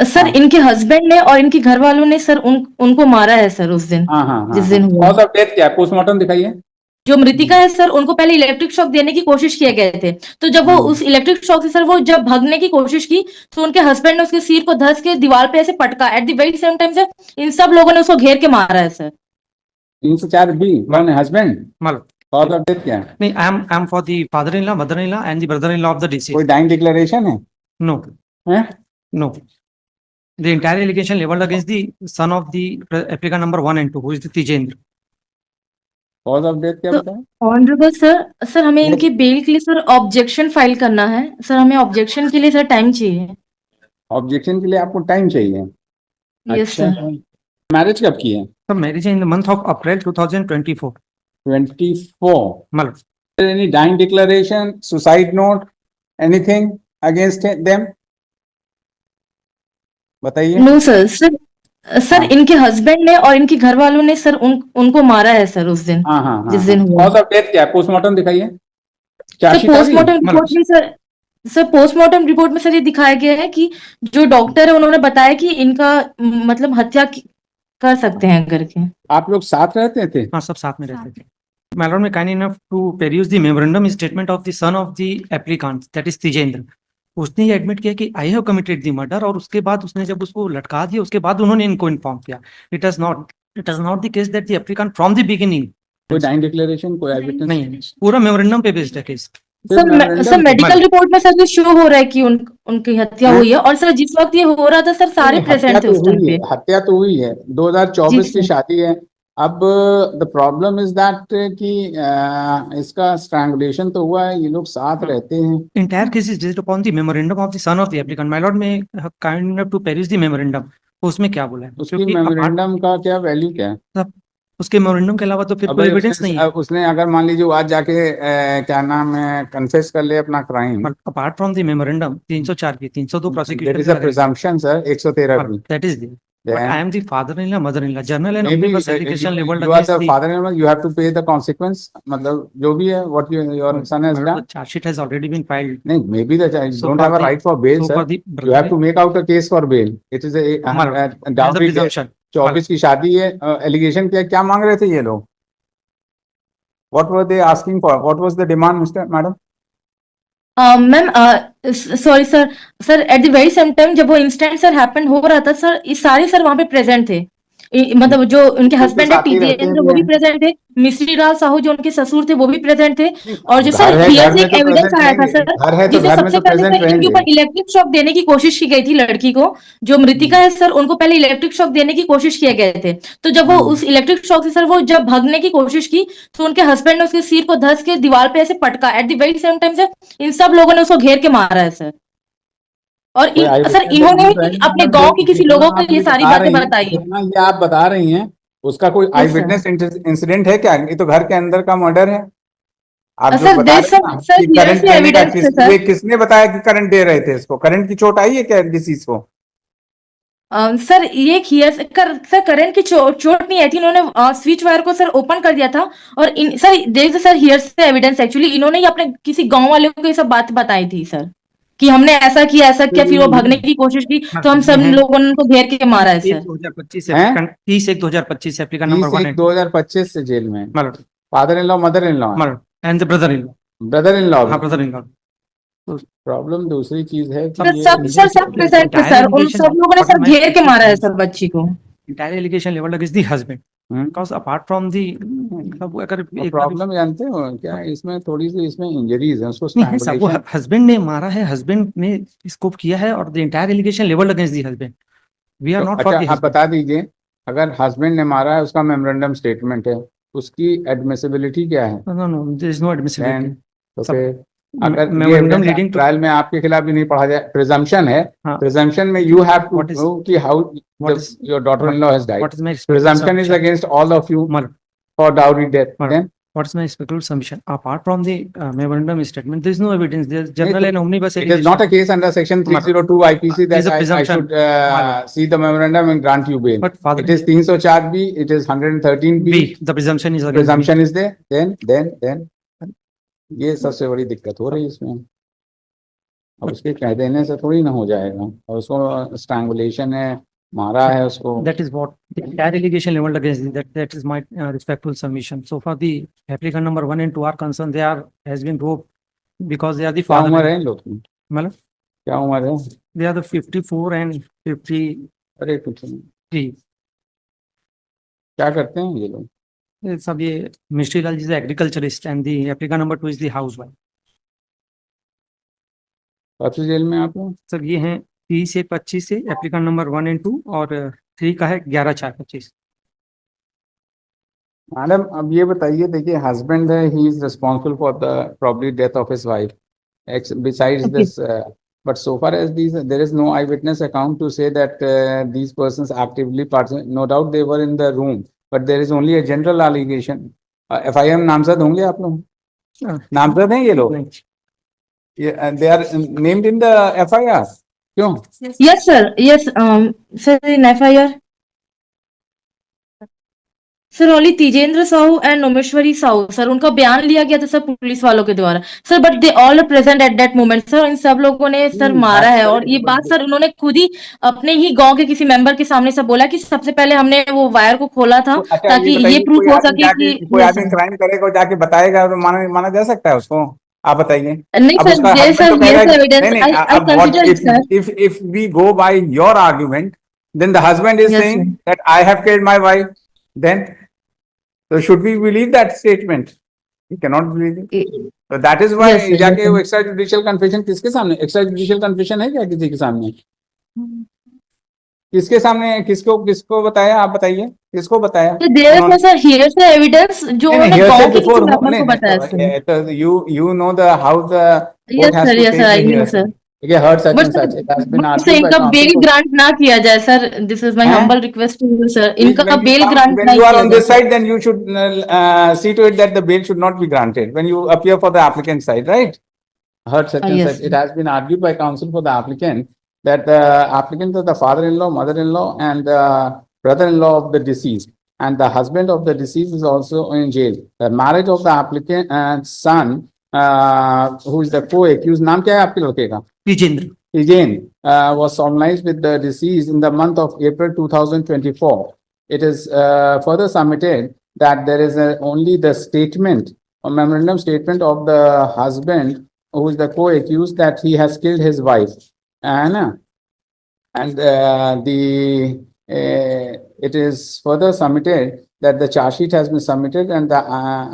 Sir हाँ इनके husband ने और इनके घर वालों ने सर उनको मारा है सर उस दिन, हाँ हाँ जिस हाँ दिन हाँ, हुआ। कॉज ऑफ डेथ क्या है? पोस्टमार्टम दिखाइए। जो मृतिका है सर उनको पहले इलेक्ट्रिक शॉक देने की कोशिश किए गए थे, तो जब वो हम्म, उस इलेक्ट्रिक शॉक से सर वो जब भागने की कोशिश की, तो उनके हस्बैंड ने उसके सिर को धस के दीवार पे ऐसे पटका। At the very same time से इन सब लोगों ने उसको घेर के मारा है सर। 304B कौन है? हस्बैंड? मतलब कॉज ऑफ डेथ क्या है? नहीं, I am for the father in law, mother in law and the brother in law of the कोई डिसीज। डाइंग डिक्लेरेशन है? नो, हैं? No, the entire allegation leveled against the son of the applicant number 1 and 2, who is the Tijendra. Cause of death क्या तो बताया? Honourable sir, sir हमें Yes. इनके bell के लिए सर ऑब्जेक्शन फाइल करना है। सर हमें ऑब्जेक्शन के लिए सर टाइम चाहिए। ऑब्जेक्शन के लिए आपको टाइम चाहिए? यस अच्छा, सर। मैरिज कब की है? So marriage in the month of April 2024. 24। मतलब any dying declaration, suicide note, anything against them? बताइए। No sir. सर सर हाँ इनके हस्बैंड ने और इनके घर वालों ने सर उनको मारा है सर उस दिन, हाँ हाँ हाँ जिस हाँ, दिन हुआ। कॉज ऑफ डेथ क्या है? पोस्टमार्टम दिखाइए। सर चार्जशीट आ गई? पोस्टमार्टम रिपोर्ट में सर पोस्टमार्टम रिपोर्ट में सर ये दिखाया गया है कि जो डॉक्टर है उन्होंने बताया कि इनका मतलब हत्या कर सकते हैं करके। आप लोग साथ रहते थे? हाँ, सब साथ में रहते थे। My lord, may kind enough to peruse the memorandum statement of the son of the applicant, that is Tijendra. उसने ये एडमिट किया कि I have committed the murder, और उसके बाद उसने जब उसको लटका दिया उसके बाद उन्होंने इनको इन्फॉर्म किया। It is not the case that the applicant from the beginning. कोई डाइंग डिक्लेरेशन, कोई एविडेंस? नहीं, पूरा मेमोरेंडम पे बेस्ड है केस। सर मेडिकल रिपोर्ट में सर ये शो हो रहा है कि उनकी हत्या हैं? हुई है, और सर जिस वक्त ये हो रहा था सर सारे नहीं, हत्या प्रेजेंट थे तो उस टाइम हुई है, पे। हत्या तो हुई है। जी 2024 की सर। शादी है। अब द प्रॉब्लम इज दैट कि इसका स्ट्रैंगुलेशन तो हुआ है, ये लोग साथ रहते हैं। Entire case is based upon the memorandum of the son of the applicant. My lord, may kind enough to peruse the memorandum. उसमें क्या बोला है? उसकी क्योंकि मेमोरेंडम का क्या वैल्यू क्या है? apart उसके मेमोरेंडम के अलावा तो फिर कोई अगर एविडेंस नहीं है। उसने अगर मान लीजिए वो आज जाके क्या नाम है कन्फेस कर ले अपना crime, apart from the memorandum 304 की 302 there prosecution is a presumption sir, 113 की। That is the but I am the father in law, mother in law, general and Maybe omnibus application leveled you are against the the father-in-law, you have to pay the consequence, मतलब जो भी है what your son has done. the charge sheet has already been filed. नहीं, maybe the child So don't for have a the- right for bail, so sir. for the You have to make out a case for bail. It is a there's a dowry death. presumption. 24 की शादी है, allegation क्या मांग रहे थे ये लोग? What were they asking for? What was the demand, Mr. Madam? Ma'am sorry sir. Sir at the very same time जब वो इंसिडेंट सर हैपन हो रहा था सर, ये सारे सर वहां पे प्रेजेंट थे। मतलब जो उनके तो हस्बैंड है साथ ही रहते टीजेंद्र वो भी हैं। प्रेजेंट थे। मिश्री लाल साहू जो उनके ससुर थे वो भी प्रेजेंट थे। और जो घर सर है, हियर घर से में एक तो एविडेंस प्रेजेंट आया था रहेंगे, सर, घर है तो जिसमें घर में सबसे तो पहले प्रेजेंट सर इनके रहेंगे। ऊपर इलेक्ट्रिक शॉक देने की कोशिश की गई थी लड़की को। जो मृतिका है सर उनको पहले इलेक्ट्रिक शॉक देने की कोशिश किए गए थे, तो जब वो उस इलेक्ट्रिक शॉक से सर वो जब भागने की कोशिश की, तो उनके हस्बैंड ने उसके सिर को धस के दीवार पे ऐसे पटका। At the very same time से इन सब लोगों ने उसको घेर के मारा है सर। और कोई सर इन्होंने eyewitness है? अपने गांव के किसी जितना लोगों को आप ये ये सारी बता बातें रही हैं, बताई है। जितना ये आप बता रही हैं, उसका कोई आई यस सर। विटनेस इंसिडेंट है क्या? ये तो घर के अंदर का मर्डर है। आप जो सर बता देश रहे हैं ना सर कि हियर करंट से देने का, एविडेंस है सर। ये किसने बताया कि करंट दे रहे थे इसको? करंट की चोट आई है क्या डिसीज को? सर ये हियर से सर करंट की चोट नहीं आई थी। इन्होंने स्विच वायर को सर ओपन कर दिया था, और इन सर देश सर हियर से एविडेंस एक्चुअली इन्होंने ही अपने किसी गांव वाले को ये सब बात बताई थी सर, कि हमने ऐसा किया, फिर वो भागने की कोशिश की, तो हम सब लोगों ने उनको घेर के मारा है सर। 2025 हैं? 30/1/2025 एप्लीकेंट नंबर 1 and 2 2025 से जेल में? Murder father in law, mother in law, and the brother in law. Brother in law. हाँ, ब्रदर इन लॉ। प्रॉब्लम दूसरी चीज है कि सब प्रेजेंट थे सर, उन सब लोगों ने सर घेर के मारा है सर बच्ची को। entire allegation leveled against the husband, because apart from the सब अगर एक प्रॉब्लम जानते हो क्या इसमें? थोड़ी सी इसमें इंजरीज है, उसको नहीं है सब, वो strangulation- हस्बैंड ने मारा है, हस्बैंड ने स्कोप किया है, और the entire allegation levelled against the husband. We are तो नॉट फॉर अच्छा द आप बता दीजिए, अगर हस्बैंड ने मारा है, उसका मेमोरेंडम स्टेटमेंट है, उसकी एडमिसिबिलिटी क्या है? No no, there is no admissibility. तो सब- फिर अगर ये memorandum evidence leading to trial में आपके खिलाफ भी नहीं पढ़ा जाए, प्रिजम्पशन है, हाँ। प्रिजम्पशन में you have to What is- prove कि how what is- your daughter in law has died. What is my presumption is against all of you murder. For dowry death. Then What is my speculative submission? Apart from the memorandum statement, there is no evidence. There is general and omnibus it is not a case under section 302 IPC There is that a I presumption. should see the memorandum and grant you bail. But father, It is 304B, it is 113B. B, the presumption is against B. Presumption is there. Then ये सबसे बड़ी दिक्कत हो रही है इसमें। अब उसके कह देने से थोड़ी ना हो जाएगा, और उसको स्ट्रैंगुलेशन है, मारा है उसको। That is what the entire allegation leveled against it. That is my respectful submission. So far, the applicant number 1 and 2 are concerned. They are has been roped because they are the क्या father. उम्र है इन लोग की? मतलब क्या उम्र है? they are the 54 and 53. अरे कुछ नहीं, क्या करते हैं ये लोग? सब ये Mistry Lal ji agriculturist and the applicant number 2 is the house wife. कब से जेल में आप लोग? सर ये हैं 30 से 25 से एप्लीकेंट नंबर 1 एंड 2 और 3 का है 11/4/25. मैडम अब ये बताइए, देखिए हस्बैंड है, he is responsible for the probably death of his wife, besides Okay. this, but so far as these, there is no eyewitness account to say that these persons actively participate. No doubt they were in the room, but there is only a general allegation. FIR नामजद होंगे आप लोग? नामजद हैं ये लोग? They are named in the FIR. क्यों? Yes, sir. Yes, sir, in FIR. Sir only Tejendra Sahu and Nomeshwari Sahu, sir उनका बयान लिया गया था सर पुलिस वालों के द्वारा, sir but they all are present at that moment sir. इन सब लोगों ने सर मारा है, और ये बात सर उन्होंने खुद ही अपने ही गांव के किसी मेंबर के सामने सब बोला कि सबसे पहले हमने वो वायर को खोला था ताकि ये प्रूफ हो सके कि कोई आदमी क्राइम करेगा और जाके बताएगा तो माना जा सकता है उसको? आप बताइए. नहीं अब सर, उसका ये husband सर तो कह ये रहा है एविडेंस नहीं आई अब what consider it sir. if we go by your argument, then the husband is Yes, saying sir. that I have killed my wife, then so should we believe that statement? We cannot believe it. So that is why Yes, sir, जाके yes, वो sir. Extra judicial confession किसके सामने? Extra judicial confession है क्या किसी के सामने? किसके सामने? किसको बताया? आप बताइए, किसको बताया? देयर इज सर हियर से एविडेंस जो उन्होंने गांव के किसी मेंबर को बताया सर. तो you know the how the yes court has sir, to yes take sir, the I know hearsay. Sir. Okay, heard such but and such. It has been sir argued by इनका counsel bail for- grant ना किया जाए sir. This is my हैं? Humble request to you sir, इनका When you bail come- grant when ना you are किया on जाए this sir. side, then you should see to it that the bail should not be granted when you appear for the applicant side, right? Heard such and Yes, such. It has been argued by counsel for the applicant that the applicant is the father-in-law, mother-in-law, and brother-in-law of the deceased, and the husband of the deceased is also in jail. The marriage of the applicant and son, who is the co-accused, नाम क्या है आपके लड़के का? Tijendra. Tijen, was solemnized with the deceased in the month of April 2024. It is further submitted that there is only the statement, a memorandum statement of the husband who is the co-accused that he has killed his wife. And it is further submitted that the charge sheet has been submitted and the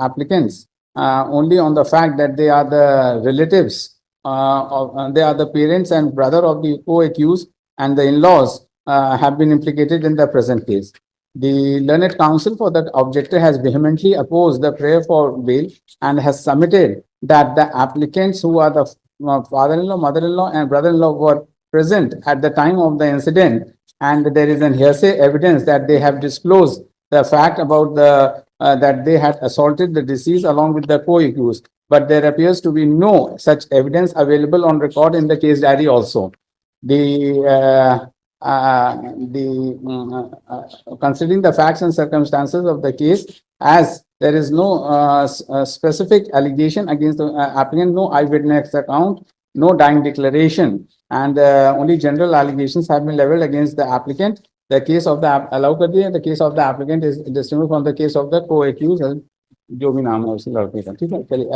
applicants only on the fact that they are the relatives, they are the parents and brother of the co-accused, and the in-laws have been implicated in the present case. The learned counsel for that objector has vehemently opposed the prayer for bail and has submitted that the applicants who are the father-in-law, mother-in-law, and brother-in-law were present at the time of the incident, and there is an hearsay evidence that they have disclosed the fact about the that they had assaulted the deceased along with the co-accused, but there appears to be no such evidence available on record in the case diary also. Considering the facts and circumstances of the case, as there is no specific allegation against the applicant, no eyewitness account, no dying declaration, and only general allegations have been leveled against the applicant. The case of the case of the applicant is distinguished from the case of the co-accused, जो भी नाम है उसी लड़के का. ठीक है, चलिए.